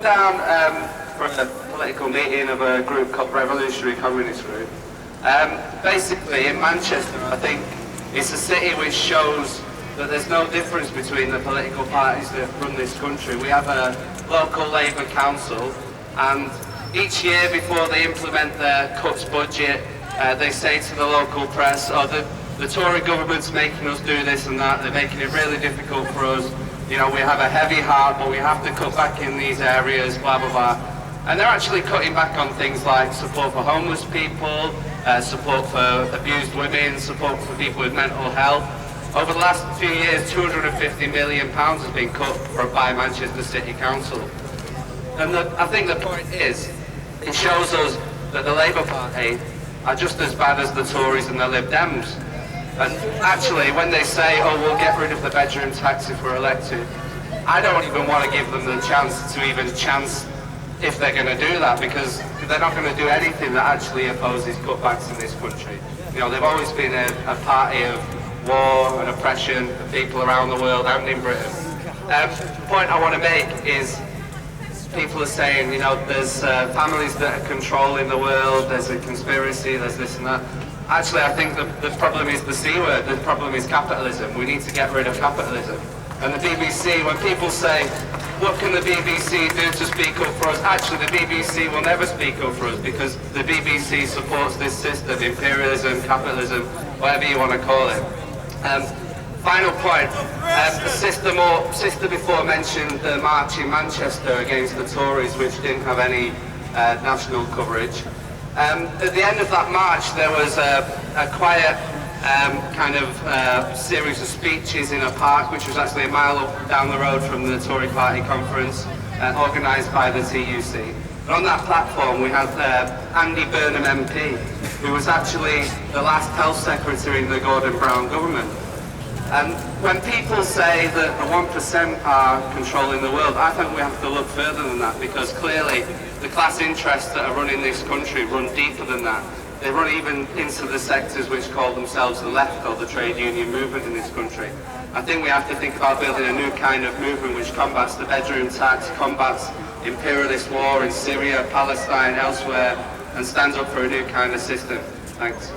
Down for a political meeting of a group called Revolutionary Communist Group. Basically, in Manchester, I think it's a city which shows that there's no difference between the political parties that run this country. We have a local Labour council, and each year before they implement their cuts budget, they say to the local press, oh, the Tory government's making us do this and that, they're making it really difficult for us. You know, we have a heavy heart, but we have to cut back in these areas, blah, blah, blah. And they're actually cutting back on things like support for homeless people, support for abused women, support for people with mental health. Over the last few years, £250 million has been cut by Manchester City Council. And I think the point is, it shows us that the Labour Party are just as bad as the Tories and the Lib Dems. And actually, when they say, oh, we'll get rid of the bedroom tax if we're elected, I don't even want to give them the chance to even chance if they're going to do that, because they're not going to do anything that actually opposes cutbacks in this country. You know, they've always been a party of war and oppression of people around the world and in Britain. The point I want to make is, people are saying, you know, there's families that are controlling the world, there's a conspiracy, there's this and that. Actually, I think the problem is the C word, the problem is capitalism. We need to get rid of capitalism. And the BBC, when people say, what can the BBC do to speak up for us? Actually, the BBC will never speak up for us, because the BBC supports this system, imperialism, capitalism, whatever you want to call it. Final point, the sister before mentioned the march in Manchester against the Tories, which didn't have any national coverage. At the end of that march, there was a quiet series of speeches in a park, which was actually a mile down the road from the Tory party conference, organised by the TUC. And on that platform, we had Andy Burnham MP, who was actually the last health secretary in the Gordon Brown government. And when people say that the 1% are controlling the world, I think we have to look further than that, because clearly the class interests that are running this country run deeper than that. They run even into the sectors which call themselves the left, or the trade union movement in this country. I think we have to think about building a new kind of movement which combats the bedroom tax, combats imperialist war in Syria, Palestine, elsewhere, and stands up for a new kind of system. Thanks.